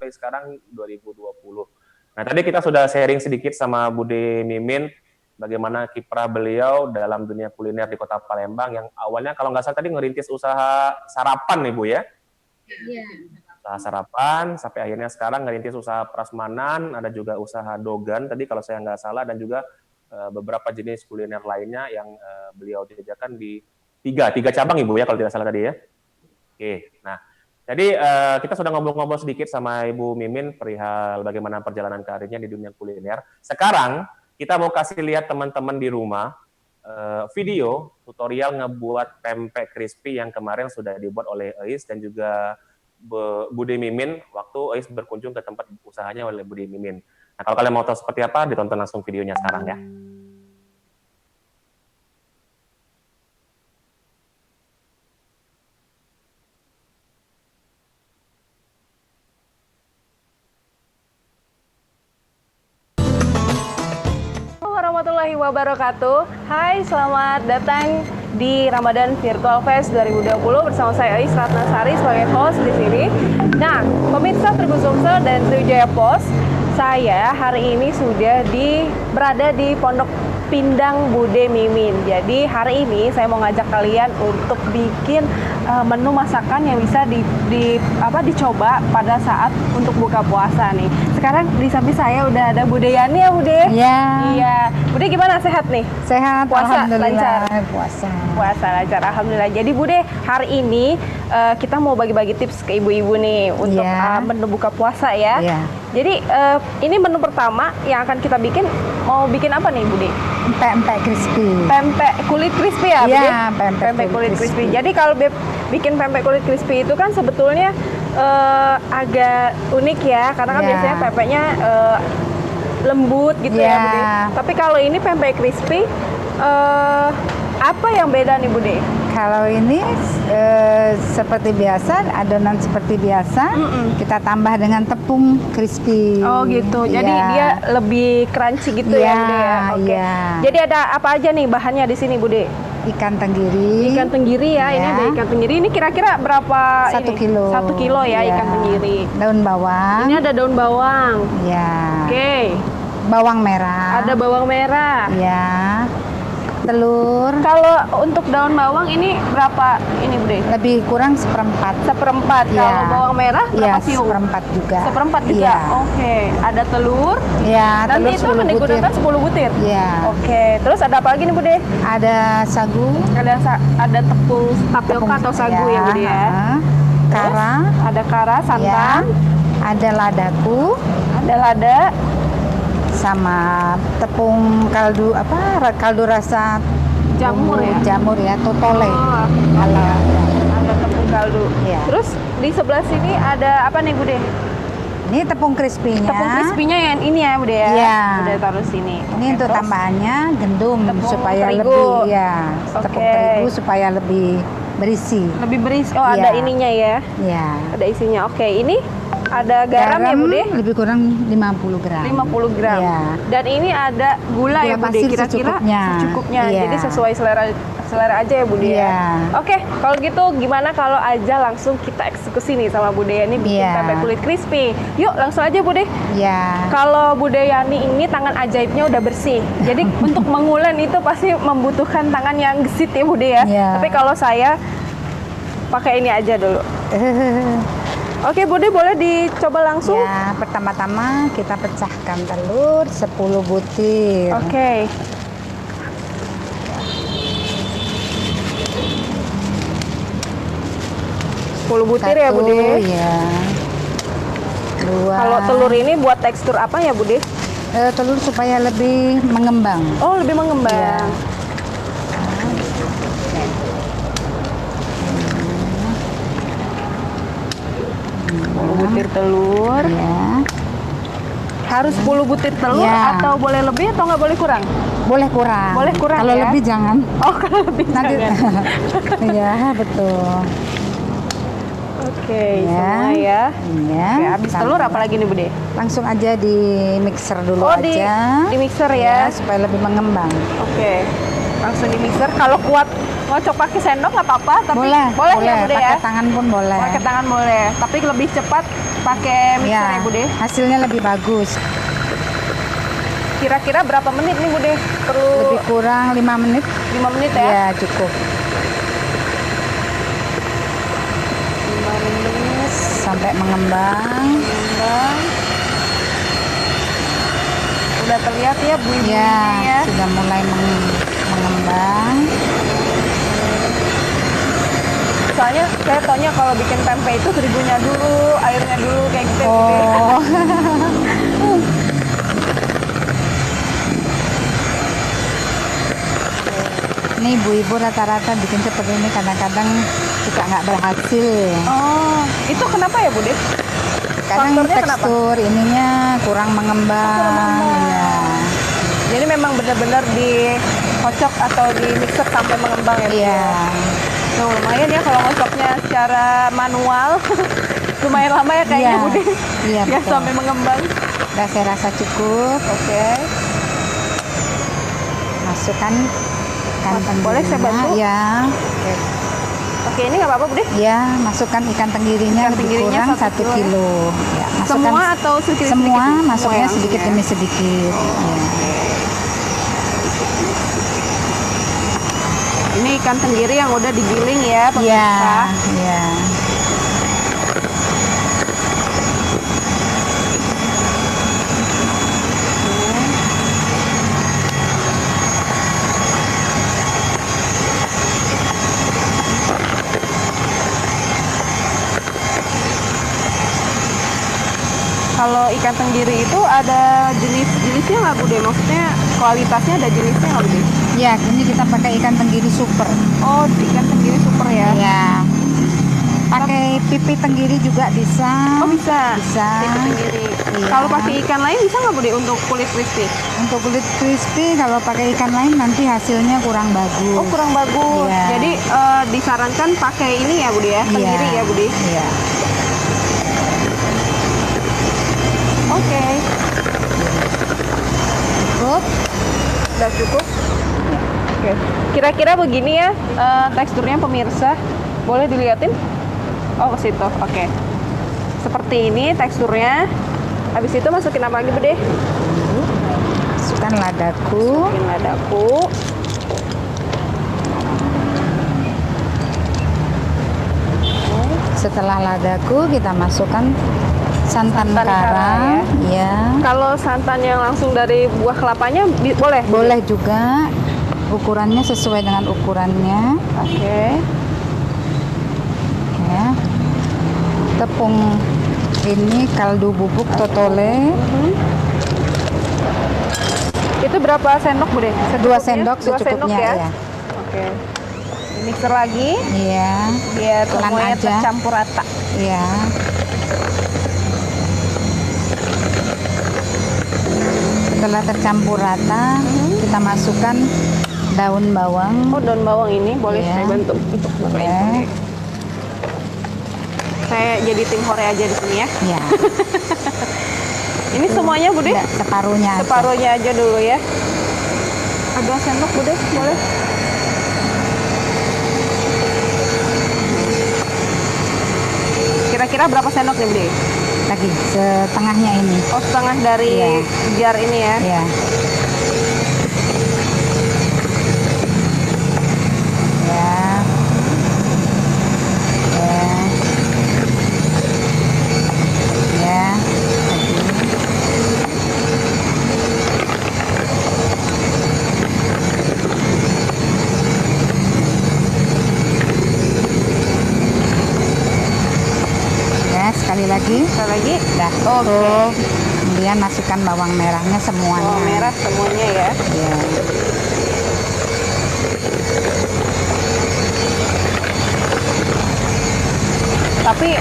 Januari, sekarang 2020. Nah, tadi kita sudah sharing sedikit sama Bude Mimin bagaimana kiprah beliau dalam dunia kuliner di Kota Palembang yang awalnya kalau nggak salah tadi ngerintis usaha sarapan nih Bu ya. Iya. Usaha sarapan sampai akhirnya sekarang ngerintis usaha prasmanan, ada juga usaha dogan tadi kalau saya nggak salah, dan juga beberapa jenis kuliner lainnya yang beliau jajakan di tiga cabang Ibu ya kalau tidak salah tadi ya. Oke, nah jadi kita sudah ngobrol-ngobrol sedikit sama Ibu Mimin perihal bagaimana perjalanan karirnya di dunia kuliner. Sekarang kita mau kasih lihat teman-teman di rumah video tutorial ngebuat pempek crispy yang kemarin sudah dibuat oleh Eis dan juga Bude Mimin waktu Eis berkunjung ke tempat usahanya oleh Bude Mimin. Nah, kalau kalian mau tahu seperti apa, ditonton langsung videonya sekarang ya. Warahmatullahi wabarakatuh. Hai, selamat datang di Ramadan Virtual Fest 2020 bersama saya Eis Ratnasari sebagai host di sini. Nah, pemirsa Tribun Sumsel dan Sriwijaya Pos, saya hari ini sudah berada di Pondok Pindang Bude Mimin. Jadi hari ini saya mau ngajak kalian untuk bikin menu masakan yang bisa dicoba pada saat untuk buka puasa nih. Sekarang di samping saya udah ada Bude Yani ya Bude? Iya. Iya. Bude gimana, sehat nih? Sehat, puasa lancar. Puasa lancar, alhamdulillah. Jadi Bude, hari ini kita mau bagi-bagi tips ke ibu-ibu nih untuk menu buka puasa ya. Iya. Jadi ini menu pertama yang akan kita bikin, mau bikin apa nih Bude? Pempek crispy. Pempek kulit crispy ya, Bude? Iya, pempek kulit crispy. Jadi kalau bikin pempek kulit crispy itu kan sebetulnya agak unik ya, karena kan biasanya pempeknya lembut gitu ya Bude. Tapi kalau ini pempek crispy, apa yang beda nih Bude? Kalau ini seperti biasa, adonan seperti biasa, kita tambah dengan tepung crispy. Oh gitu, jadi dia lebih crunchy gitu ya Bude ya? Oke. Jadi ada apa aja nih bahannya di sini Bude? Ikan tenggiri. Ikan tenggiri ya, ini ada ikan tenggiri. Ini kira-kira berapa? 1 kilo. 1 kilo ya ikan tenggiri. Daun bawang. Ini ada daun bawang. Ya. Oke. Bawang merah. Ada bawang merah. Ya. Telur. Kalau untuk daun bawang ini berapa ini Bude? Lebih kurang seperempat. Seperempat. Kalau bawang merah berapa siung? Seperempat juga. Seperempat juga. Oke. Ada telur. Ya. Nanti itu akan digunakan 10 butir. Ya. Oke. Terus ada apa lagi nih Bude? Ada sagu. Ada tepung tapioka atau sagu ya Bude ya. Kara. Ada kara, santan. Ada ladaku. Ada lada. Sama tepung kaldu kaldu rasa jamur ya totole. Ada tepung kaldu. Ya. Terus di sebelah sini ada apa nih Bude? Ini tepung crispy-nya. Tepung crispy-nya yang ini ya Bude ya. Iya. Udah taruh sini. Ini untuk tambahannya gendum supaya terigu. Lebih tepung terigu supaya lebih berisi. Lebih berisi. Oh, ada ininya ya. Iya. Ada isinya. Oke, ini ada garam ya Bude? Lebih kurang 50 gram. 50 gram. Ya. Dan ini ada gula ya Bude, kira-kira secukupnya. Iya. Jadi sesuai selera aja ya Bude ya. Oke, kalau gitu gimana kalau aja langsung kita eksekusi nih sama Bude Yani bikin pempek kulit crispy. Yuk langsung aja Bude. Iya. Kalau Bude Yani ini tangan ajaibnya udah bersih. Jadi untuk mengulen itu pasti membutuhkan tangan yang gesit ya Bude ya. Tapi kalau saya pakai ini aja dulu. Oke Bude, boleh dicoba langsung? Ya, pertama-tama kita pecahkan telur 10 butir. Oke. Sepuluh butir ya Bude? Ya. 2. Kalau telur ini buat tekstur apa ya Bude? Telur supaya lebih mengembang. Oh, lebih mengembang. Ya. 10 butir telur. Ya. Harus 10 butir telur atau boleh lebih atau nggak boleh kurang? Boleh kurang. Boleh kurang kalau lebih jangan. Oh, kalau lebih nanti jangan. Iya, betul. Oke, semua ya. Iya. Oke, habis telur apalagi nih Bude? Langsung aja di mixer dulu aja. Di mixer ya. Supaya lebih mengembang. Oke. Langsung di mixer. Kalau kuat ngocok pakai sendok nggak apa-apa, tapi boleh ya Bude ya. Pakai tangan pun boleh. Pakai tangan boleh, tapi lebih cepat pakai mixer ya, Bude? hasilnya lebih bagus. Kira-kira berapa menit nih, Bude? Perlu Lebih kurang 5 menit. 5 menit ya? Ya, cukup. 5 menit Sampai mengembang. Udah terlihat ya bunyi-bunyinya Ya, ya. sudah mulai mengembang. Soalnya saya taunya kalau bikin tempe itu terigunya dulu, airnya dulu kayak gitu. Ya, Bude. Oh. Ini ibu-ibu rata-rata bikin seperti ini kadang-kadang suka nggak berhasil. Oh, itu kenapa ya, Bude? Kadang Faktornya tekstur ininya kurang mengembang. Ya. Jadi memang benar-benar dikocok atau di mixer sampai mengembang ya, Bude? Iya. Nah, lumayan ya kalau ngocoknya secara manual. Lumayan lama ya kayaknya, Iya. Bude. Iya, Ya, betul. sampai mengembang. Udah saya rasa cukup. Oke. Masukkan ikan tenggirinya. Boleh saya bantu? Ya. Oke, ini nggak apa-apa, Bude? Ya, masukkan ikan tenggirinya Ikan lebih tenggirinya kurang 1 1 kilo. Ya, Semua atau sedikit-sedikit? semua, Semua masuknya ya, sedikit langsung demi sedikit. Ya. Ini ikan tenggiri yang udah digiling ya, Iya, pemirsa. iya. Kalau ikan tenggiri itu ada jenis-jenisnya nggak, Bude? Maksudnya kualitasnya ada jenisnya nggak, Bude? Ya, ini kita pakai ikan tenggiri super. Oh, ikan tenggiri super ya? Ya. Pakai pipi tenggiri juga bisa. Oh, bisa? Bisa. Ikan tenggiri. Iya. Kalau pakai ikan lain bisa nggak, Bude, untuk kulit crispy? Untuk kulit crispy kalau pakai ikan lain nanti hasilnya kurang bagus. Oh, kurang bagus. Iya. Jadi disarankan pakai ini ya, Bude ya? Tenggiri ya, Bude? Iya. Oke. Cukup. Udah cukup? Oke. Kira-kira begini ya teksturnya, pemirsa. Boleh dilihatin? Oh, ke situ. Oke. Seperti ini teksturnya. Habis itu masukin apa lagi, Bude? Masukkan ladaku. Masukin ladaku. Setelah ladaku kita masukkan santan Santan kara kara. Ya. Kalau santan yang langsung dari buah kelapanya boleh? Boleh juga. Ukurannya sesuai dengan ukurannya. Oke. Ya. Tepung ini kaldu bubuk totole. Itu berapa sendok, Bude? 2 sendok Dua secukupnya ya? ya. Oke. Mixer lagi Iya. biar Pelan semuanya aja. tercampur rata. Iya. Setelah tercampur rata, kita masukkan daun bawang. Oh, daun bawang ini boleh Iya. saya bantu untuk bukain. Boleh. Saya jadi tim hore aja di sini ya. Ya. Ini semuanya, Bude? Enggak, separuhnya aja. Separuhnya aja dulu ya. Ada sendok, Bude? Boleh? Kira-kira berapa sendok nih, Bude? Lagi setengahnya ini. Oh, setengah dari Iya. jar ini ya. Ya. Ya. Ya. Ya. Lagi. Ya, sekali lagi. Sekali lagi. Dah. Oke. Kemudian masukkan bawang merahnya semuanya. Bawang merah semuanya ya. Ya. Tapi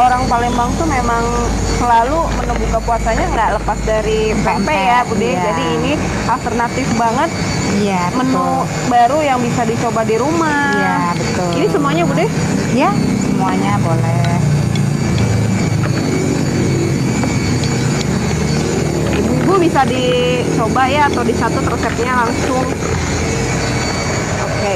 orang Palembang tuh memang selalu menu buka puasanya nggak lepas dari pempek ya, Bude. Iya. Jadi ini alternatif banget Iya, menu betul. baru yang bisa dicoba di rumah. Iya, betul. Ini semuanya, Bude? Ya, semuanya boleh. Ibu bisa dicoba ya atau disatut resepnya langsung. Oke.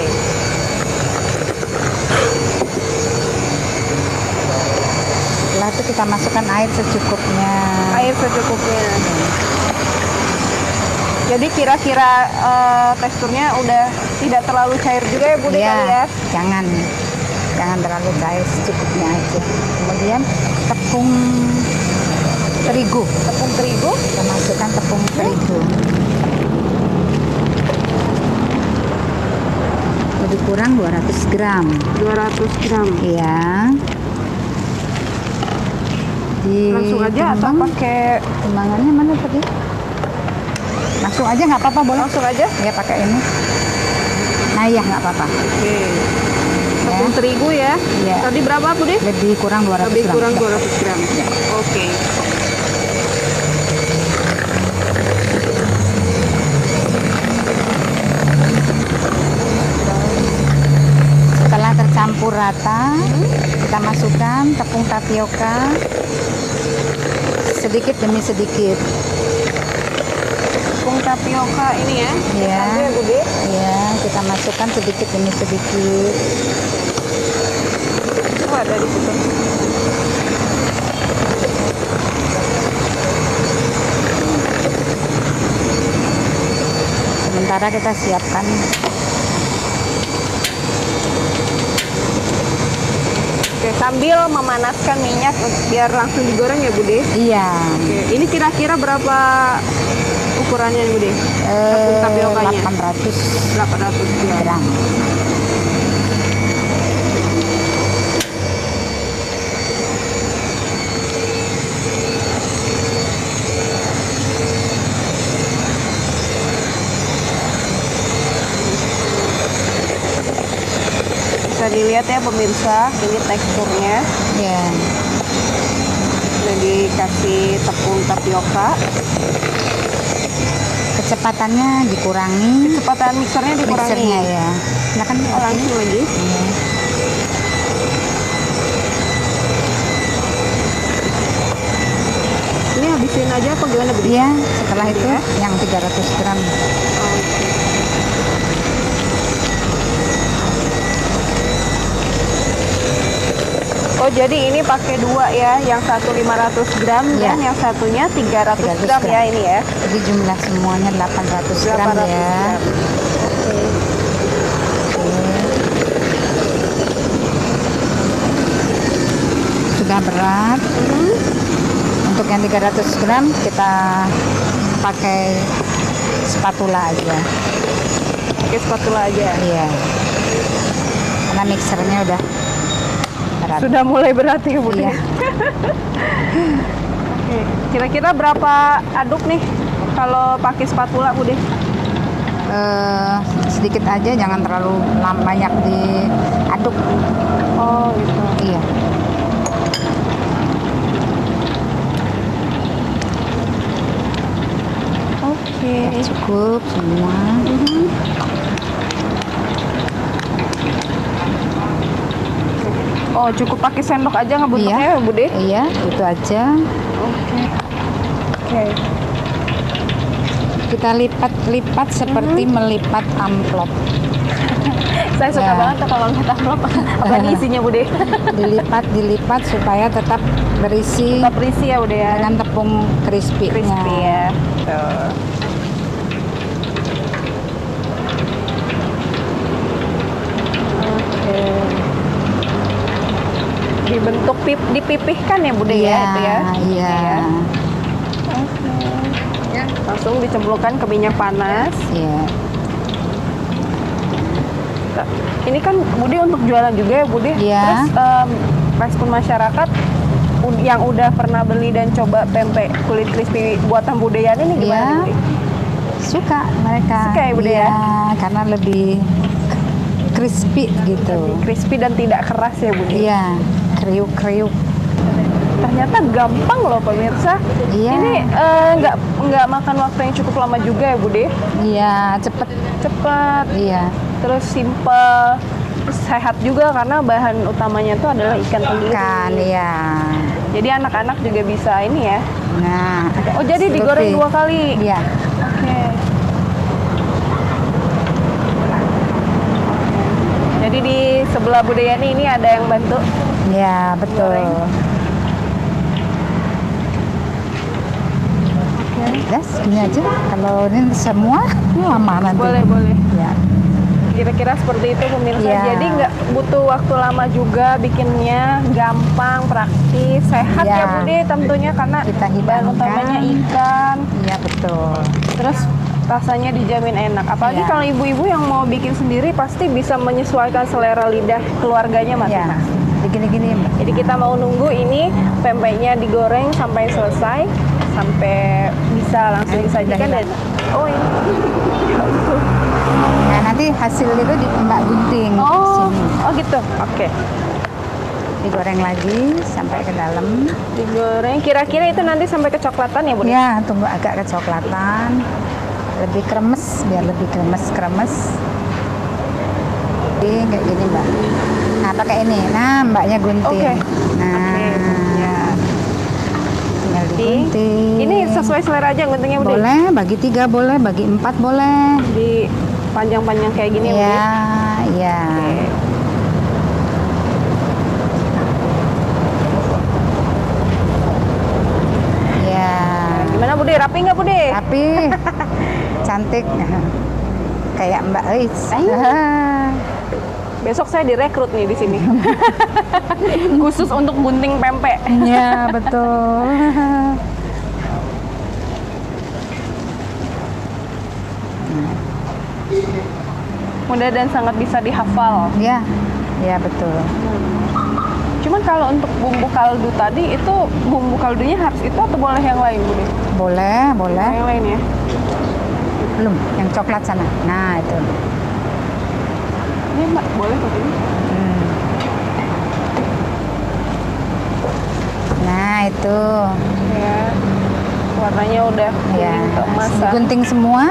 Setelah itu kita masukkan air secukupnya. Air secukupnya. Jadi kira-kira teksturnya udah tidak terlalu cair juga ya Bude Iya, kali ya? jangan terlalu cair, secukupnya aja. Kemudian tepung terigu. Tepung terigu. Kita masukkan tepung terigu. Lebih kurang 200 gram. 200 gram. Iya. Langsung aja atau pakai timbangannya mana tadi? Langsung aja nggak apa-apa, boleh. langsung aja? Ya pakai ini. Nah iya nggak apa-apa. Oke. Tepung terigu ya? Iya. Tadi berapa Bude? Lebih kurang 200 Lebih gram. kurang 200 gram. Ya. Oke. Setelah tercampur rata, kita masukkan tepung tapioka sedikit demi sedikit. Tepung tapioka ini ya? Ya. Aja ya Bude? Ya, kita masukkan sedikit demi sedikit. Oh, ada di situ. Sementara kita siapkan Oke, sambil memanaskan minyak biar langsung digoreng ya Bude? iya. Oke, ini kira-kira berapa ukurannya nih Bude? Tepung tapiokanya? 800 800 gram. gram. Bisa dilihat ya pemirsa, ini teksturnya. Ya. Udah dikasih tepung tapioka. Kecepatannya dikurangi. Kecepatan mixernya dikurangi. Mixernya ya. Silakan Oh, langsung lagi. Iya. Ini habisin aja apa gimana Bude? Iya, setelah itu Ya. yang 300 gram. Oh jadi ini pakai dua ya, yang satu 500 gram Iya. dan yang satunya 300 gram 300 ya ini ya. Jadi jumlah semuanya 800 gram 800 ya. gram. Sudah berat. Untuk yang 300 gram kita pakai spatula aja. Pakai spatula aja. Iya. Karena mixernya udah berat. Sudah mulai berat ya Bude. Iya. Oke. Kira-kira berapa aduk nih kalau pakai spatula Bude? Sedikit aja, jangan terlalu banyak diaduk. Oh gitu. Iya. Oke. Ya, cukup semua. Oh cukup pakai sendok aja ngebentuknya ya Bude? Iya, itu aja. Oke. Oke. Kita lipat-lipat seperti melipat amplop. Saya suka Ya. banget tuh kalau ngeliat amplop. Apa nih isinya Bude? Dilipat supaya tetap berisi Tetap berisi ya Bude ya. dengan tepung crispy-nya. Crispy ya. Tuh. Oke. Dibentuk dipipihkan ya Bude Iya, ya itu ya. iya. Oke. Ya, langsung dicemplungkan ke minyak panas. Iya. Ini kan Bude untuk jualan juga ya Bude. Iya. Terus respon masyarakat yang udah pernah beli dan coba pempek kulit crispy buatan Bude Yani ini gimana Iya. nih, Bude? Suka mereka. Suka ya, Bude, ya? Iya, karena lebih crispy gitu. Crispy dan tidak keras ya Bude. Iya, kriuk-kriuk. Ternyata gampang loh pemirsa. Iya. Ini nggak makan waktu yang cukup lama juga ya Bude. Iya, cepet. Cepet, Iya. terus simple, terus sehat juga karena bahan utamanya itu adalah ikan tenggiri. Ikan, iya. Jadi anak-anak juga bisa ini ya. Nah, Oh jadi digoreng 2 kali. Iya. Oke. Jadi di sebelah Bude Yani ini ada yang bantu. Iya, betul. Goreng. Das, gini aja. Kalau ini semua lama nanti. Boleh, boleh. Ya. Kira-kira seperti itu pemirsa. Iya. Jadi nggak butuh waktu lama juga bikinnya, gampang, praktis, sehat Iya. ya Bude tentunya karena Kita bahan hidangkan. utamanya ikan. Iya betul. Terus rasanya dijamin enak. Apalagi Iya. kalau ibu-ibu yang mau bikin sendiri pasti bisa menyesuaikan selera lidah keluarganya Ya, masing-masing. gini-gini Mbak. Jadi kita mau nunggu ini pempeknya digoreng sampai selesai, sampai bisa langsung Ayo, disajikan udah, dan oh ini. Nah nanti hasil itu di Mbak gunting Oh, sini. oh gitu. Oke. Digoreng lagi sampai ke dalam. Digoreng. Kira-kira itu nanti sampai kecoklatan ya, Bu? Ya, tunggu agak kecoklatan. Lebih kremes, biar lebih kremes-kremes. Jadi kayak gini Mbak. Nah pakai ini. Nah Mbaknya gunting. Oke. Nah, Ya. tinggal digunting. Ini sesuai selera aja guntingnya, Bu. Boleh, bagi 3 boleh, bagi 4 boleh. Di panjang-panjang kayak gini, Bu. Iya, iya. Oke. Iya. Gimana, Bude? Rapi nggak, Bude? Tapi cantik. Kayak Mbak Eis. Besok saya direkrut nih di sini. Khusus untuk gunting pempek. Iya, betul. Mudah dan sangat bisa dihafal. Iya, iya betul. Cuman kalau untuk bumbu kaldu tadi itu bumbu kaldunya harus itu atau boleh yang lain, Bude? Boleh, boleh. Yang lain ya. Belum, yang coklat sana. Nah, itu. Ini Mbak, boleh pakai ini? Hmm. Nah, itu. Ya. Warnanya udah Ya, kuning keemasan. digunting semua.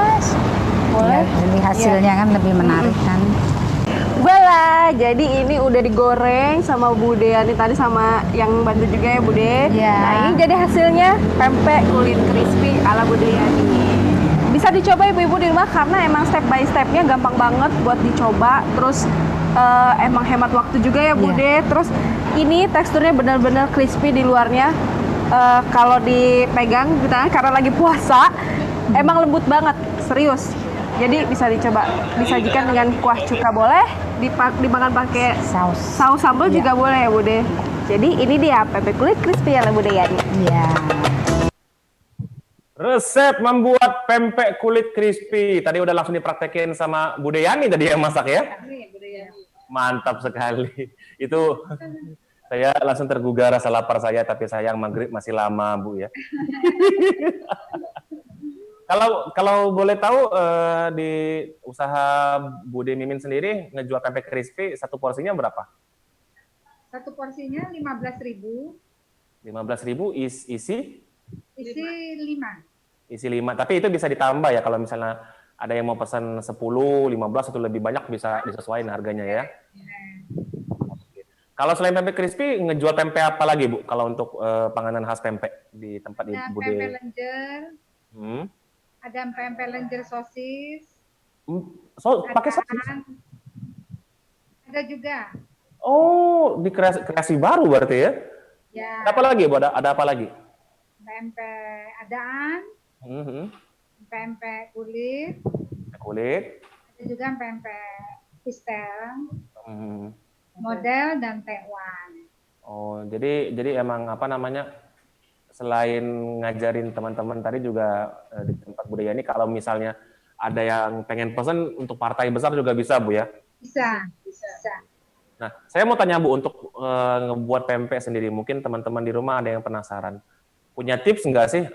Boleh. Ya, jadi hasilnya kan lebih menarik kan. Voila, jadi ini udah digoreng sama Bude Yani tadi sama yang bantu juga ya Bude. Iya. Nah ini jadi hasilnya pempek kulit crispy ala Bude Yani. Bisa dicoba ibu-ibu di rumah karena emang step by stepnya gampang banget buat dicoba. Terus emang hemat waktu juga ya Bude. Terus ini teksturnya benar-benar crispy di luarnya. Kalau dipegang di tangan karena lagi puasa, emang lembut banget, serius. Jadi bisa dicoba, disajikan dengan kuah cuka boleh, dimakan pakai saus sambal juga boleh ya Bude. Jadi ini dia pempek kulit crispy ala Bude Yani. Iya. Resep membuat pempek kulit crispy. Tadi udah langsung dipraktekin sama Bude Yani tadi yang masak ya? Mantap sekali. Itu saya langsung tergugah rasa lapar saya, tapi sayang maghrib masih lama Bu ya. Kalau boleh tahu di usaha Bude Mimin sendiri ngejual pempek crispy satu porsinya berapa? Satu porsinya 15.000. 15.000 isi? Isi 5. Isi 5. Tapi itu bisa ditambah ya kalau misalnya ada yang mau pesan 10, 15 atau lebih banyak bisa disesuaikan harganya ya. Kalau selain pempek crispy ngejual pempek apa lagi Bu? Kalau untuk panganan khas pempek di tempat di Bude. Pempek lenjer. Hmm. Ada pempek lenjer sosis. Pakai sosis? Ada juga. Oh, di kreasi baru berarti ya? Ya. Ada apa lagi Bu? Ada apa lagi? Pempek adaan. Pempek kulit. Kulit. Ada juga pempek pistel. Model dan tekwan. Oh, jadi emang apa namanya? Selain ngajarin teman-teman tadi juga di tempat budaya ini, kalau misalnya ada yang pengen pesan untuk partai besar juga bisa Bu ya? Bisa. Nah, saya mau tanya Bu, untuk ngebuat pempek sendiri, mungkin teman-teman di rumah ada yang penasaran. Punya tips nggak sih,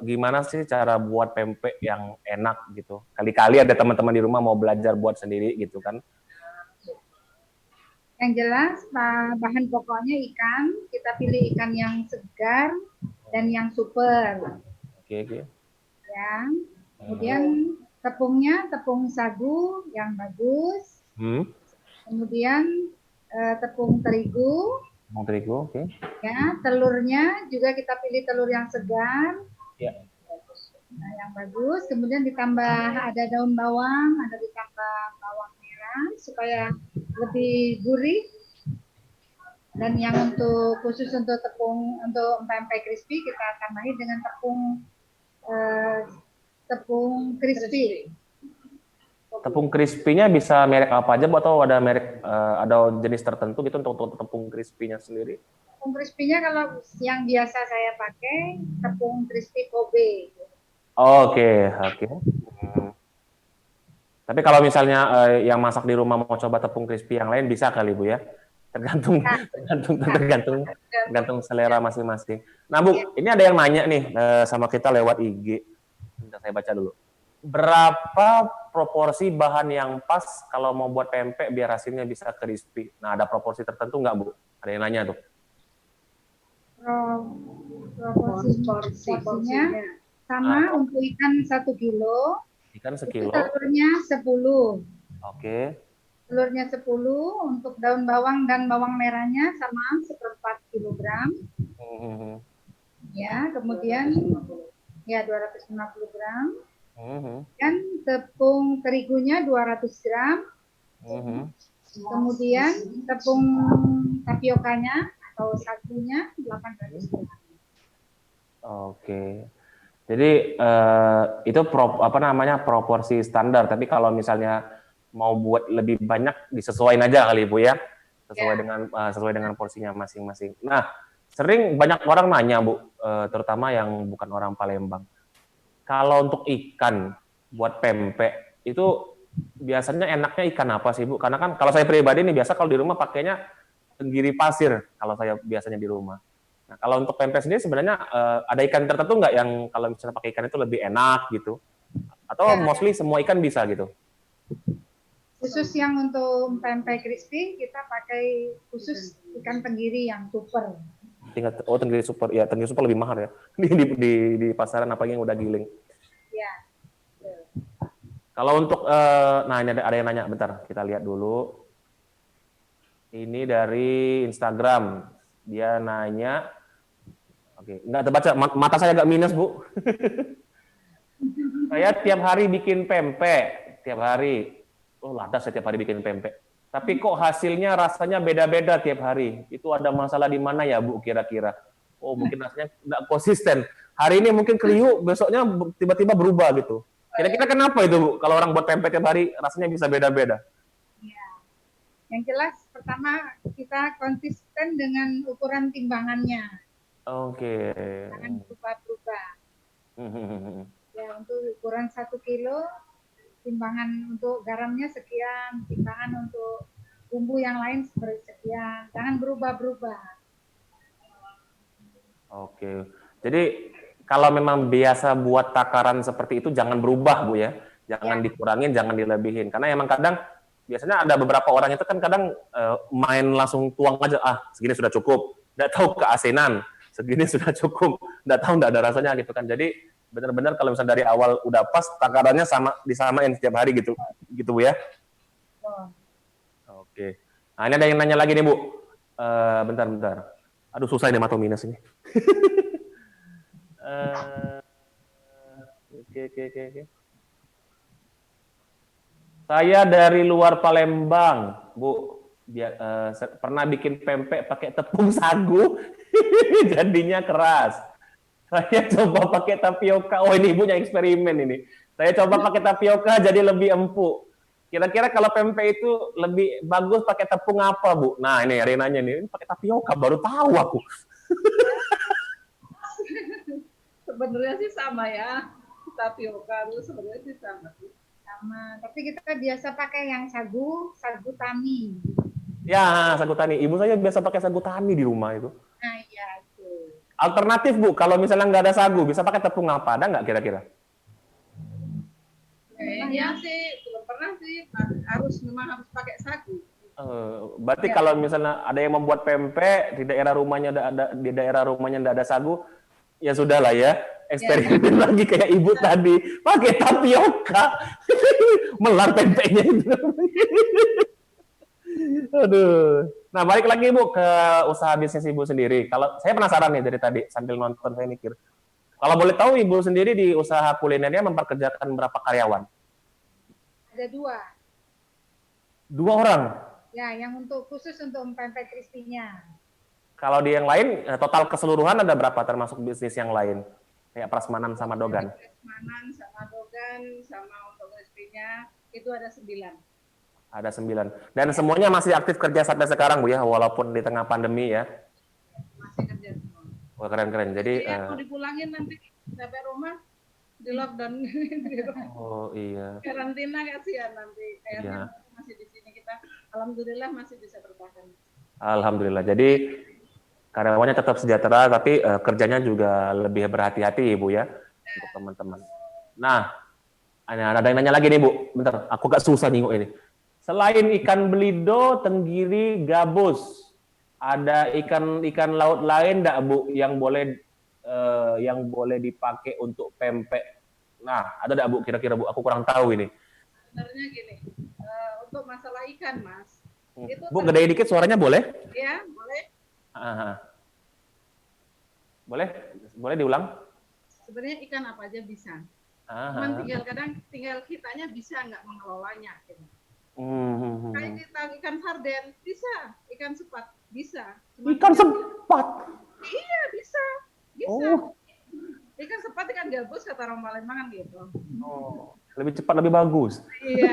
gimana sih cara buat pempek yang enak gitu? Kali-kali ada teman-teman di rumah mau belajar buat sendiri gitu kan? Yang jelas bahan pokoknya ikan, kita pilih ikan yang segar dan yang super. Oke. Ya. Kemudian tepungnya tepung sagu yang bagus. Kemudian tepung terigu. Tepung terigu, oke. Ya, telurnya juga kita pilih telur yang segar. Ya. Nah, yang bagus. Kemudian ditambah ada daun bawang, ada ditambah bawang merah supaya lebih gurih. Dan yang khusus untuk tepung untuk pempek crispy kita tambahin dengan tepung eh, tepung crispy. Tepung crispy-nya bisa merek apa aja, Bu? Atau ada merek, ada jenis tertentu gitu untuk tepung crispy-nya sendiri? Tepung crispy-nya kalau yang biasa saya pakai tepung crispy Kobe. Oke, oke. Hmm. Tapi kalau misalnya yang masak di rumah mau coba tepung crispy yang lain bisa kali Bu ya. Tergantung Nah, tergantung tergantung selera masing-masing. Nah ya, Bu, ini ada yang nanya nih sama kita lewat IG. Bentar saya baca dulu. Berapa proporsi bahan yang pas kalau mau buat pempek biar hasilnya bisa crispy? Nah, ada proporsi tertentu nggak Bu? Ada yang nanya tuh. porsinya sama untuk ikan 1 kilo, Ikan itu sekilo. telurnya 10. Oke. Telurnya 10, untuk daun bawang dan bawang merahnya sama 1/4 kilogram. Hmm. Ya, kemudian ya 250 gram. Hmm. Dan tepung terigunya 200 gram. Hmm. Kemudian tepung tapiokanya atau sagunya 800 gram. Oke. Jadi itu apa namanya proporsi standar. Tapi kalau misalnya mau buat lebih banyak disesuaikan aja kali Bu ya, sesuai dengan porsinya masing-masing. Nah, sering banyak orang nanya Bu, terutama yang bukan orang Palembang. Kalau untuk ikan buat pempek itu biasanya enaknya ikan apa sih Bu? Karena kan kalau saya pribadi nih biasa kalau di rumah pakainya tenggiri pasir kalau saya biasanya di rumah. Nah, kalau untuk pempek sendiri sebenarnya ada ikan tertentu nggak yang kalau misalnya pakai ikan itu lebih enak gitu? Atau Ya, mostly semua ikan bisa gitu? khusus yang untuk pempek crispy kita pakai khusus ikan tenggiri yang super. Oh, tenggiri super. Ya, tenggiri super lebih mahal ya. Di pasaran apalagi yang udah giling. Ya. Kalau untuk, nah ini ada yang nanya, bentar kita lihat dulu. Ini dari Instagram. Dia nanya, oke, nggak terbaca, mata saya agak minus Bu. Saya tiap hari bikin pempek, tiap hari. Oh, lantas saya tiap hari bikin pempek. Tapi kok hasilnya rasanya beda-beda tiap hari. Itu ada masalah di mana ya Bu kira-kira? Oh, mungkin rasanya nggak konsisten. Hari ini mungkin kriuk, besoknya tiba-tiba berubah gitu. Kira-kira kenapa itu Bu? Kalau orang buat pempek tiap hari rasanya bisa beda-beda. Ya. Yang jelas pertama kita konsisten dengan ukuran timbangannya. Oke. Jangan berubah-berubah. Ya, untuk ukuran 1 kilo, timbangan untuk garamnya sekian, timbangan untuk bumbu yang lain seperti sekian. Jangan berubah-berubah. Oke. Jadi kalau memang biasa buat takaran seperti itu jangan berubah Bu ya. Jangan Ya. dikurangin, jangan dilebihin. Karena emang kadang biasanya ada beberapa orang itu kan kadang main langsung tuang aja, ah segini sudah cukup. Nggak tahu keasinan, segini sudah cukup. Nggak tahu nggak ada rasanya gitu kan. Jadi benar-benar kalau misalnya dari awal udah pas takarannya sama disamain setiap hari gitu. Gitu Bu ya. Oh. Oke. Nah, ini ada yang nanya lagi nih Bu. Bentar-bentar. Aduh susah ini mata minus ini. Oke. Saya dari luar Palembang, Bu. Pernah bikin pempek pakai tepung sagu, jadinya keras. Saya coba pakai tapioka. Oh ini ibunya eksperimen ini. Saya coba pakai tapioka jadi lebih empuk. Kira-kira kalau pempek itu lebih bagus pakai tepung apa, Bu? Nah ini ada yang nanya nih, pakai tapioka baru tahu aku. Sebenarnya sih sama ya, tapioka itu sebenarnya sih sama. Sama, tapi kita biasa pakai yang sagu tani. Ya, sagu tani. Ibu saya biasa pakai sagu tani di rumah itu. Nah, iya itu. Alternatif Bu, kalau misalnya nggak ada sagu, bisa pakai tepung apa? Ada nggak kira-kira? Kayaknya sih belum pernah sih, memang harus pakai sagu. Berarti Ya. kalau misalnya ada yang membuat pempek di daerah rumahnya nggak ada sagu, ya sudahlah ya, eksperimen lagi kayak ibu tadi, pakai tapioka, melar pempeknya itu. Aduh. Nah balik lagi Bu ke usaha bisnis ibu sendiri. Kalau saya penasaran nih dari tadi sambil nonton saya mikir, kalau boleh tahu ibu sendiri di usaha kulinernya memperkerjakan berapa karyawan? Ada 2. 2 orang. Ya, yang khusus untuk pempek crispy-nya. Kalau di yang lain, total keseluruhan ada berapa termasuk bisnis yang lain? Kayak prasmanan sama dogan. Prasmanan sama dogan sama untuk crispy-nya itu ada 9. Ada 9. Dan semuanya masih aktif kerja sampai sekarang Bu ya, walaupun di tengah pandemi ya. Masih kerja semua. Wah, keren-keren. Jadi mau dipulangin nanti sampai rumah di lockdown. oh iya. Karantina kasihan nanti. Iya. Masih di sini kita. Alhamdulillah masih bisa bertahan. Alhamdulillah. Jadi karyawannya tetap sejahtera, tapi kerjanya juga lebih berhati-hati Bu ya, untuk teman-teman. Nah, ada yang nanya lagi nih Bu. Bentar, aku gak susah nengok ini. Selain ikan belido, tenggiri, gabus, ada ikan laut lain enggak Bu yang boleh dipakai untuk pempek? Nah, ada enggak Bu kira-kira Bu? Aku kurang tahu ini. Sebenarnya gini, untuk masalah ikan Mas, itu Bu gedein dikit suaranya boleh? Ya, boleh. Boleh diulang? Sebenarnya ikan apa aja bisa. Cuman tinggal kitanya bisa nggak mengelolanya. Gitu. Kayak kita ikan sarden bisa, ikan sepat bisa. Ikan sepat? Iya bisa. Oh. Ikan sepat, ikan gabus kata orang Palembang kan gitu. Oh, lebih cepat lebih bagus. Iya.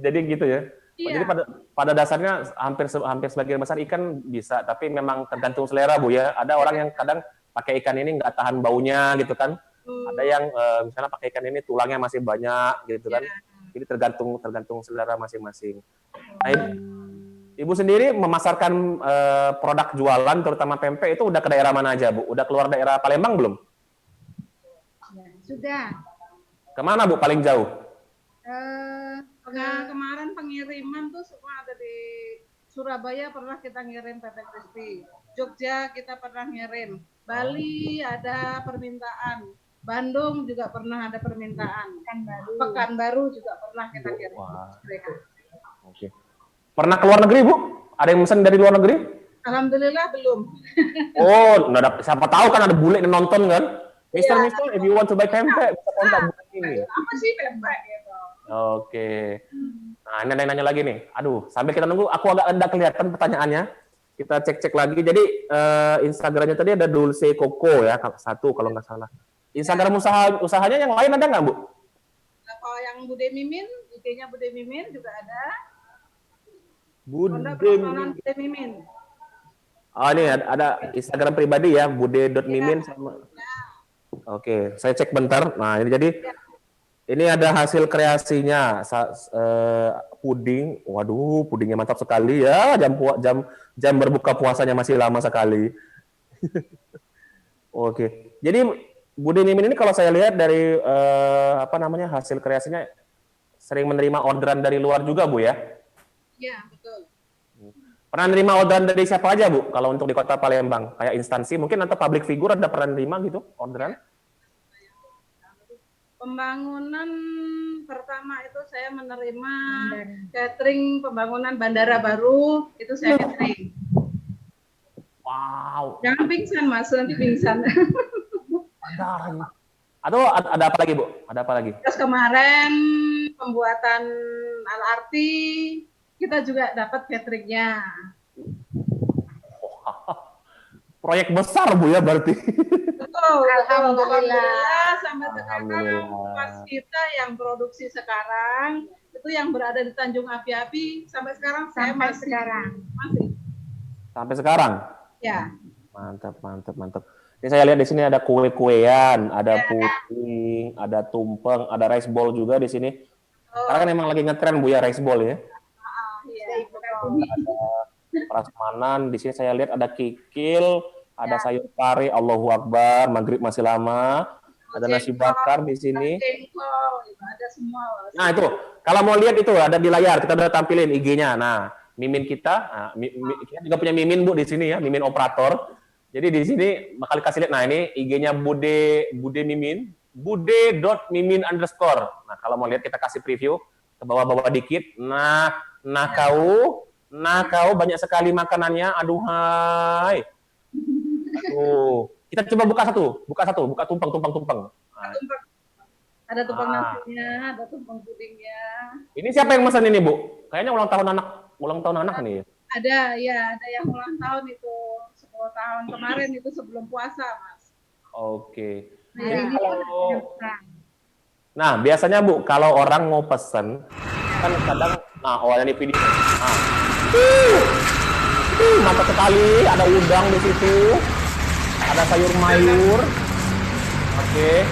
jadi gitu ya. Iya. Jadi pada dasarnya hampir sebagian besar ikan bisa, tapi memang tergantung selera Bu ya. Ada orang yang kadang pakai ikan ini nggak tahan baunya gitu kan. Ada yang misalnya pakai ikan ini tulangnya masih banyak gitu kan. Jadi tergantung selera masing-masing. Nah, Ibu sendiri memasarkan produk jualan terutama pempek itu udah ke daerah mana aja Bu? Udah keluar daerah Palembang belum? Ya, sudah. Kemana Bu paling jauh? Kemarin pengiriman tuh semua ada di Surabaya, pernah kita ngirim pempek crispy. Jogja kita pernah ngirim. Bali ada permintaan. Bandung juga pernah ada permintaan. Pekanbaru juga pernah kita kirim. Oke. Pernah ke luar negeri Bu? Ada yang pesan dari luar negeri? Alhamdulillah belum. Oh, siapa tahu kan ada bule yang nonton kan? Mister, if you want to buy pempek, bisa kontak bule ini. Apa sih pempek gitu? Oke. Nah, ini ada yang nanya lagi nih. Aduh, sambil kita nunggu, aku agak enggak kelihatan pertanyaannya. Kita cek-cek lagi. Jadi Instagramnya tadi ada Dulce Coco ya, satu kalau nggak salah. Instagram usahanya yang lain ada nggak Bu? Kalau yang Bude Mimin, IG-nya Bude Mimin juga ada. Bude Mimin. Oh, ini ada Instagram pribadi ya, bude.mimin sama. Oke, saya cek bentar. Nah, ini jadi ini ada hasil kreasinya puding. Waduh, pudingnya mantap sekali ya. Jam berbuka puasanya masih lama sekali. Oke. Jadi Bude Mimin ini kalau saya lihat dari hasil kreasinya sering menerima orderan dari luar juga Bu ya? Iya, betul. Pernah nerima orderan dari siapa aja Bu? Kalau untuk di Kota Palembang, kayak instansi mungkin atau public figure ada pernah nerima gitu orderan? Pembangunan pertama itu saya menerima catering pembangunan bandara baru, itu saya catering. Wow. Jangan pingsan Mas, nanti pingsan. Bandara. Atau ada apa lagi Bu? Ada apa lagi? Terus kemarin pembuatan LRT kita juga dapat cateringnya. Proyek besar Bu ya berarti. Betul. Alhamdulillah sampai sekarang pas kita yang produksi sekarang itu yang berada di Tanjung Api-Api sampai sekarang Sampai masih. Sampai sekarang. Ya. Mantap. Ini saya lihat di sini ada kue-kuean, ada puding, ada tumpeng, ada rice ball juga di sini. Karena kan memang lagi ngetren Bu ya rice ball ya. Iya. Ada prasmanan, di sini saya lihat ada kikil, ada sayur kari, Allahu Akbar, maghrib masih lama, ada nasi bakar di sini. Ada semua. Nah itu, kalau mau lihat itu ada di layar, kita udah tampilin IG-nya. Nah, Mimin kita kita juga punya Mimin Bu di sini ya, Mimin operator. Jadi di sini bakal kasih lihat, nah ini IG-nya Bude Mimin, bude.mimin_. Nah kalau mau lihat kita kasih preview ke bawah-bawah dikit. Nah kau banyak sekali makanannya. Aduhai. Kita coba buka tumpeng. Nah. Ada tumpeng nasinya, ada tumpeng pudingnya. Ini siapa yang pesan ini Bu? Kayaknya ulang tahun anak nih. Ada yang ulang tahun itu 10 Oh, tahun kemarin itu sebelum puasa, Mas. Oke. Nah, Jadi ini pun kalau ada perang. Nah, biasanya Bu, kalau orang mau pesen, kan kadang, nah, oh ini video. Nah, mantap sekali, ada udang di situ, ada sayur mayur. Oke,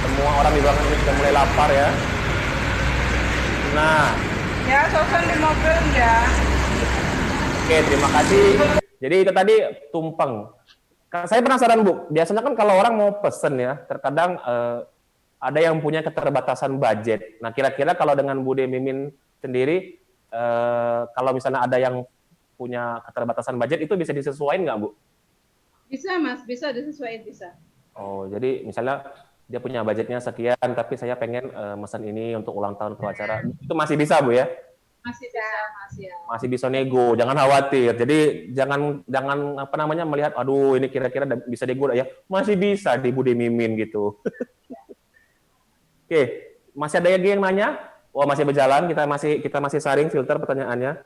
semua orang di ruangan ini sudah mulai lapar ya. Nah, Ya, sosan di mobil ya. oke, terima kasih. Jadi itu tadi tumpeng. Saya penasaran Bu, biasanya kan kalau orang mau pesen ya, terkadang ada yang punya keterbatasan budget. Nah, kira-kira kalau dengan Bude Mimin sendiri, kalau misalnya ada yang punya keterbatasan budget, itu bisa disesuaikan nggak, Bu? Bisa, Mas. Bisa disesuaikan, bisa. Oh, jadi misalnya dia punya budgetnya sekian, tapi saya pengen mesen ini untuk ulang tahun ke acara. Itu masih bisa, Bu ya? Masih bisa, Mas ya. Masih bisa nego, jangan khawatir. Jadi jangan apa namanya melihat, aduh ini kira-kira bisa nego ya. Masih bisa di Bude Mimin gitu. Oke, masih ada lagi yang nanya? Wah, masih berjalan, kita masih saring filter pertanyaannya.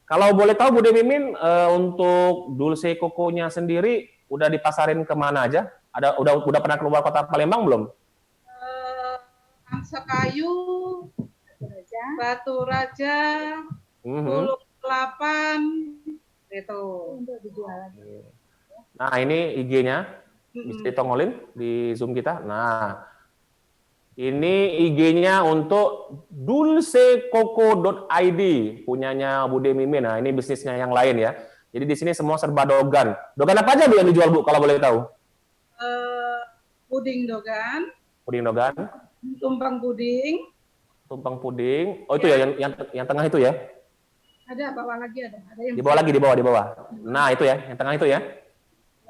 Kalau boleh tahu Bude Mimin untuk Dulce Coco-nya sendiri udah dipasarin kemana aja? Udah pernah keluar kota Palembang belum? Angsa Kayu, Batu Raja, Bulu 8, itu. Untuk dijual. Nah, ini IG-nya. Bisa ditongolin di Zoom kita. Nah, ini IG-nya untuk dulcecoco.id, punyanya Bude Mimin. Nah, ini bisnisnya yang lain ya. Jadi di sini semua serba dogan. Dogan apa aja Bu yang dijual Bu kalau boleh tahu? Puding dogan, Puding dogan, tumpeng puding, tumpeng puding. Oh, itu ya yang tengah itu ya. ada bawah lagi ada yang Di bawah lagi, di bawah. Nah, itu ya, yang tengah itu ya.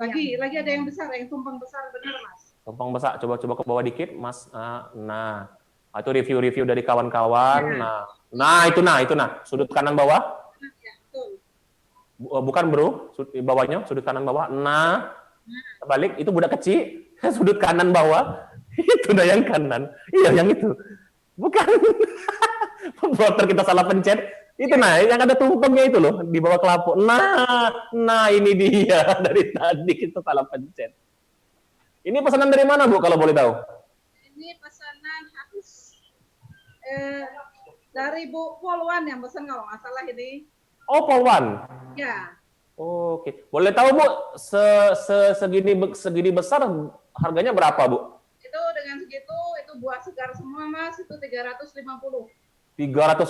lagi ada yang besar, yang tumpeng besar benar, Mas. Tumpeng besar, coba ke bawah dikit, Mas. Nah, itu review-review dari kawan-kawan. Ya. Nah, itu sudut kanan bawah. Ya, betul. Bukan bro, di bawahnya sudut kanan bawah. Nah, terbalik itu budak kecil, sudut kanan bawah. Itu dah yang kanan. Iya, yang itu. Bukan. Pembuatan kita salah pencet. Itu nah, yang ada tumpengnya itu loh di bawah kelapuk. Nah ini dia dari tadi kita salah pencet. Ini pesanan dari mana Bu kalau boleh tahu? Ini pesanan habis dari Bu Polwan yang pesan kalau nggak salah ini. Oh, Polwan. Ya. Oke. Boleh tahu Bu, segini besar harganya berapa Bu? Itu dengan segitu itu buah segar semua Mas, itu 350. 350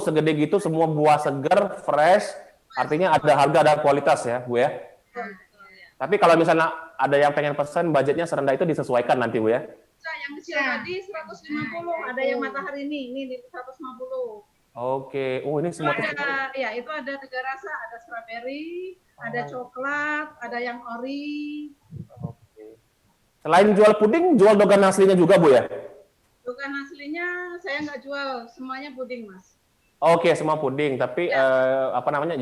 segede gitu semua buah segar, fresh. Artinya ada harga, ada kualitas ya Bu ya. Betul, ya. Tapi kalau misalnya ada yang pengen pesan budgetnya serendah itu disesuaikan nanti Bu ya. Nah, yang kecil tadi 150, ada yang matahari ini 150. Oke. Oh, ini semua Ya, itu ada 3 rasa, ada strawberry, ada coklat, ada yang ori. Oke. Selain jual puding, jual dogan aslinya juga Bu ya? Bukan aslinya saya nggak jual, semuanya puding Mas. Oke, semua puding, tapi apa namanya?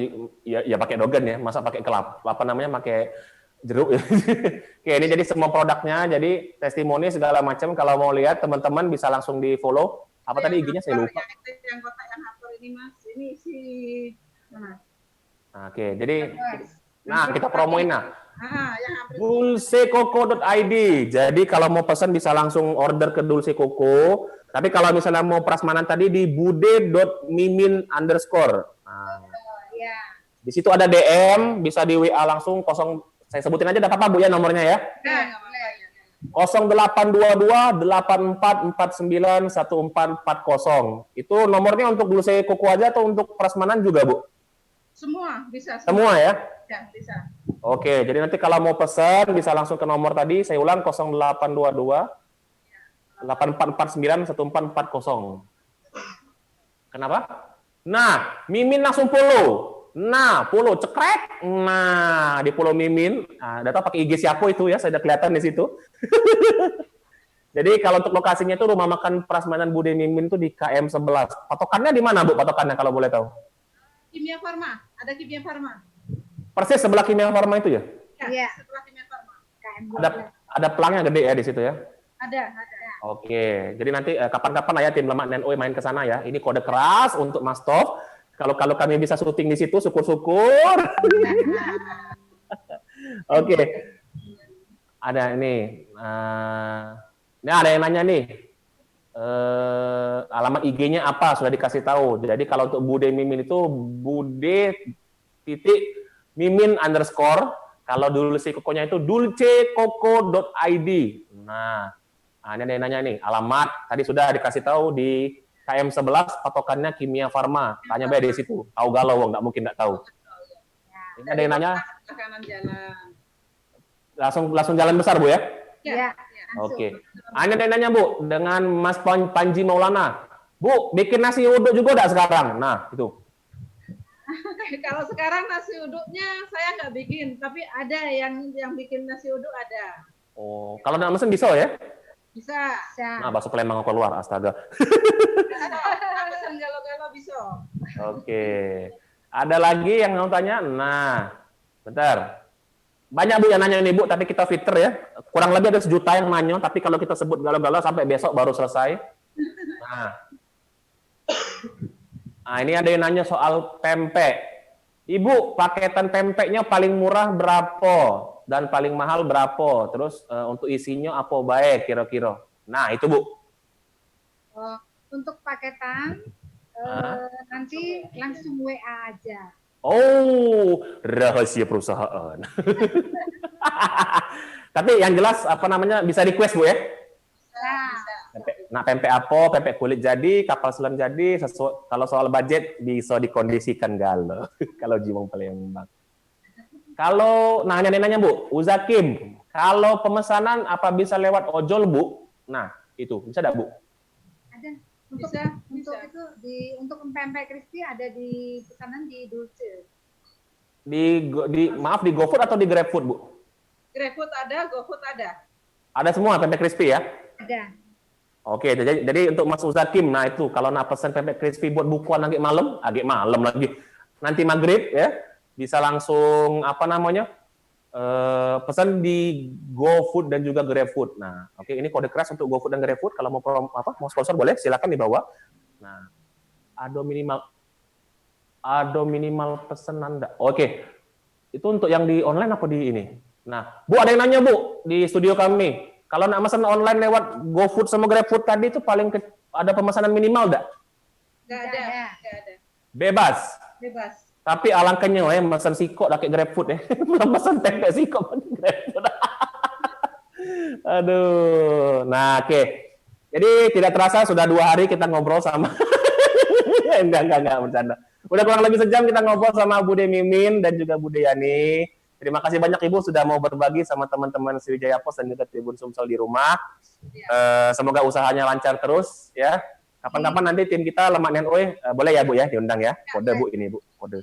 Ya pakai dogan ya, masa pakai apa namanya? Pakai jeruk ya. Oke, ini jadi semua produknya, jadi testimoni segala macam. Kalau mau lihat teman-teman bisa langsung di-follow. Apa tadi IG-nya saya lupa. Yang kotak yang hapur ini Mas, ini si Nah, oke, jadi kita promoin yang hampir dulcecoco.id. Jadi kalau mau pesan bisa langsung order ke Dulce Coco. Tapi kalau misalnya mau prasmanan tadi di bude.mimin_. Nah, Ya. di situ ada DM, bisa di WA langsung saya sebutin aja dapat apa Bu ya nomornya ya. nggak boleh. 0822 8449 1440. Itu nomornya untuk Dulce Coco aja atau untuk prasmanan juga Bu? Semua bisa. Semua ya? Ya, bisa. Oke, jadi nanti kalau mau pesan bisa langsung ke nomor tadi. Saya ulang 0822 8449 1440. Kenapa? Nah, Mimin langsung follow. Nah, follow cekrek. Nah, di follow Mimin. Nah, data pakai IG siapa itu ya? Saya udah kelihatan di situ. Jadi kalau untuk lokasinya itu rumah makan prasmanan Bude Mimin itu di KM 11. Patokannya di mana Bu? Patokannya kalau boleh tahu? Kimia Farma, ada Kimia Farma. Persis sebelah Kimia Farma itu ya? Iya. Setelah Kimia Farma. Ada pelangnya gede ya di situ ya? Ada. Oke, jadi nanti kapan-kapan ya tim Lemak Nenoi main ke sana ya. Ini kode keras untuk Mas Tov. Kalau kami bisa syuting di situ, syukur-syukur. Oke. Ada ini. Ini ada yang nanya nih. Alamat IG-nya apa? Sudah dikasih tahu. Jadi kalau untuk Bude Mimin itu Bude.Mimin_. Kalau Dulce Coco-nya itu dulcecoco.id. Nah, ini ada yang nanya nih. Alamat tadi sudah dikasih tahu di KM 11, patokannya Kimia Farma. Tanya bae di situ. Tahu galau, nggak mungkin nggak tahu. Ini ada yang nanya. Kanan jalan. Langsung jalan besar, Bu ya? Ya. Oke. Ini ada yang nanya, Bu, dengan Mas Panji Maulana. Bu, bikin nasi uduk juga udah sekarang? Nah, itu. Kalau sekarang nasi uduknya saya nggak bikin, tapi ada yang bikin nasi uduk ada. Oh, kalau nggak mesen bisa ya? Bisa. Nah, bakso Palembang keluar, astaga. Pesan galau-galau bisa. Oke. Ada lagi yang mau tanya? Nah, bentar. Banyak Bu yang nanya nih Bu, tapi kita filter ya. Kurang lebih ada 1 juta yang nanya, tapi kalau kita sebut galau-galau sampai besok baru selesai. Nah, ini ada yang nanya soal pempek. Ibu, paketan pempeknya paling murah berapa? Dan paling mahal berapa? Terus untuk isinya apa baik kira-kira? Nah, itu Bu. Untuk paketan, nanti langsung WA aja. Oh, rahasia perusahaan. Tapi yang jelas apa namanya bisa request Bu ya? Bisa. Nah, pempek apa? Pempek kulit jadi, kapal selam jadi. Kalau soal budget bisa dikondisikan galau. Kalau Jimong Palembang. Kalau nanya Bu, Uzakim, kalau pemesanan apa bisa lewat ojol Bu? Nah, itu bisa tidak Bu? Ada. Bisa. Itu untuk pempek crispy ada di pesanan di Dulce. Maaf di GoFood atau di GrabFood Bu? GrabFood ada, GoFood ada. Ada semua pempek crispy ya? Ada. Oke, jadi untuk Mas Uzakim, nah itu kalau nak pesan pempek crispy buat bukuan agak malam lagi, nanti maghrib ya, bisa langsung apa namanya pesan di GoFood dan juga GrabFood. Nah, oke, ini kode keras untuk GoFood dan GrabFood. Kalau mau mau sponsor boleh, silakan dibawa. Nah, ada minimal pesanan enggak? Oke, itu untuk yang di online apa di ini? Nah, Bu ada yang nanya Bu di studio kami. Kalau nak pesan online lewat GoFood sama GrabFood tadi itu paling ada pemesanan minimal enggak? Nggak ada. Bebas. Tapi alangkahnya ya pesan sikok pakai GrabFood ya. Belum pesan pempek sikok pakai GrabFood. Aduh. Nah, oke. Jadi tidak terasa sudah 2 hari kita ngobrol sama enggak bercanda. Udah kurang lebih sejam kita ngobrol sama Bude Mimin dan juga Bude Yani. Terima kasih banyak Ibu sudah mau berbagi sama teman-teman Sriwijaya Pos dan juga Tribun Sumsel di rumah. Semoga usahanya lancar terus ya. Kapan-kapan nanti tim kita Lemak Nenoi boleh ya Bu ya diundang ya. Kode Bu ini Bu, kode.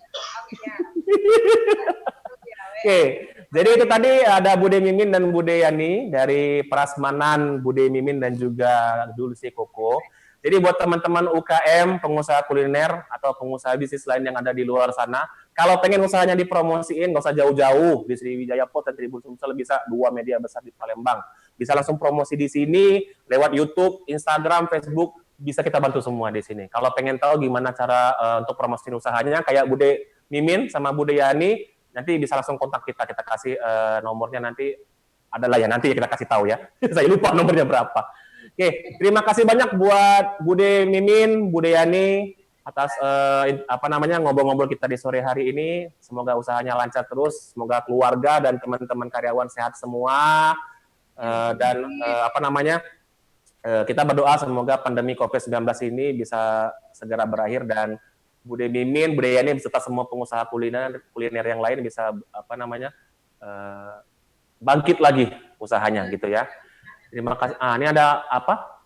Oke. Jadi itu tadi ada Bude Mimin dan Bude Yani dari Prasmanan Bude Mimin dan juga Dulce Coco. Jadi buat teman-teman UKM, pengusaha kuliner atau pengusaha bisnis lain yang ada di luar sana, kalau pengen usahanya dipromosiin, nggak usah jauh-jauh di Sriwijaya Pos dan Tribun Sumsel, bisa 2 media besar di Palembang. Bisa langsung promosi di sini lewat YouTube, Instagram, Facebook, bisa kita bantu semua di sini. Kalau pengen tahu gimana cara untuk promosiin usahanya, kayak Bude Mimin sama Bude Yani, nanti bisa langsung kontak kita kasih nomornya nanti adalah ya nanti kita kasih tahu ya. Saya lupa nomornya berapa. Oke, terima kasih banyak buat Bude Mimin, Bude Yani atas ngobrol-ngobrol kita di sore hari ini. Semoga usahanya lancar terus, semoga keluarga dan teman-teman karyawan sehat semua. Kita berdoa semoga pandemi COVID-19 ini bisa segera berakhir dan Bude Mimin, Bude Yani beserta semua pengusaha kuliner yang lain bisa bangkit lagi usahanya gitu ya. Terima kasih. Ini ada apa?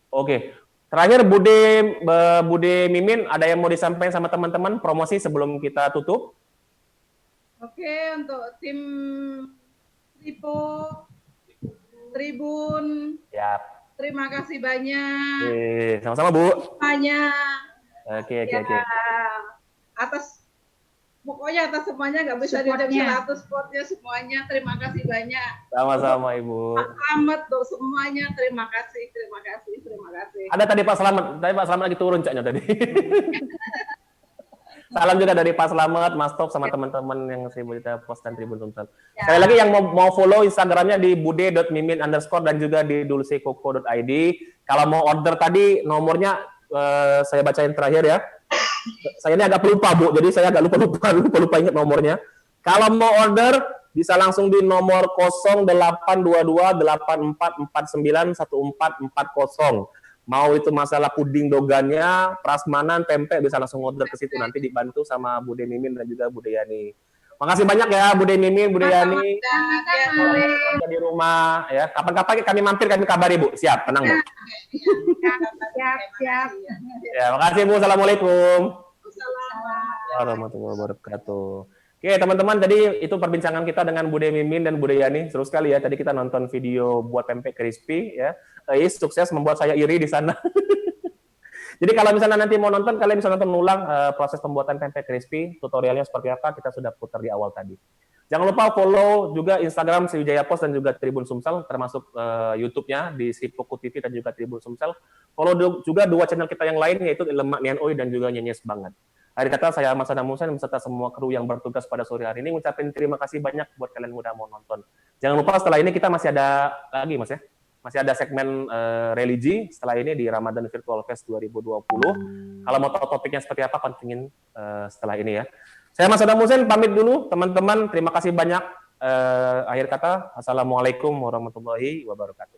Oke. Terakhir Bude Mimin ada yang mau disampaikan sama teman-teman promosi sebelum kita tutup? Oke, untuk tim Tribun. Ya. Terima kasih banyak. Sama-sama Bu. Banyak. Oke. Atas semuanya nggak bisa diucap 100 spotnya semuanya. Terima kasih banyak. Sama-sama Ibu. Pak Slamet tuh semuanya terima kasih. Ada tadi Pak Slamet lagi turun caknya tadi. Salam juga dari Pak Slamet, Mas Top, sama teman-teman yang Seribu Pos dan Tribun Sumsel. Sekali lagi yang mau follow Instagramnya di bude.mimin_ dan juga di dulcekoko.id. Kalau mau order tadi nomornya saya bacain terakhir ya. Saya ini agak pelupa Bu, jadi saya agak lupa ingat nomornya. Kalau mau order bisa langsung di nomor 082284491440. Mau itu masalah puding dogannya, prasmanan, tempe bisa langsung order ke situ, nanti dibantu sama Bude Mimin dan juga Bude Yani. Makasih banyak ya Bude Mimin, Bude Yani. Di rumah ya. Kapan-kapan kami mampir, kami kabari Bu. Siap, tenang Bu. Siap. Ya, makasih Bu. Assalamualaikum. Assalamualaikum Warahmatullahi wabarakatuh. Oke teman-teman, tadi itu perbincangan kita dengan Bude Mimin dan Bude Yani. Seru sekali ya, tadi kita nonton video buat pempek crispy ya. Sukses membuat saya iri di sana. Jadi kalau misalnya nanti mau nonton, kalian bisa nonton ulang proses pembuatan pempek crispy, tutorialnya seperti apa, kita sudah putar di awal tadi. Jangan lupa follow juga Instagram Sriwijaya Pos dan juga Tribun Sumsel, termasuk YouTube-nya di Sripoku TV dan juga Tribun Sumsel. Follow juga dua channel kita yang lain, yaitu Lemak Nian Oi dan juga Nyenyes Banget. Hari kata saya Mas Adam Musa beserta semua kru yang bertugas pada sore hari ini ngucapin terima kasih banyak buat kalian yang udah mau nonton. Jangan lupa setelah ini kita masih ada lagi Mas ya. Masih ada segmen religi setelah ini di Ramadan Virtual Fest 2020. Kalau mau tahu topiknya seperti apa, pantengin setelah ini ya. Saya Mas Adam Musa pamit dulu teman-teman. Terima kasih banyak. Akhir kata, Assalamualaikum warahmatullahi wabarakatuh.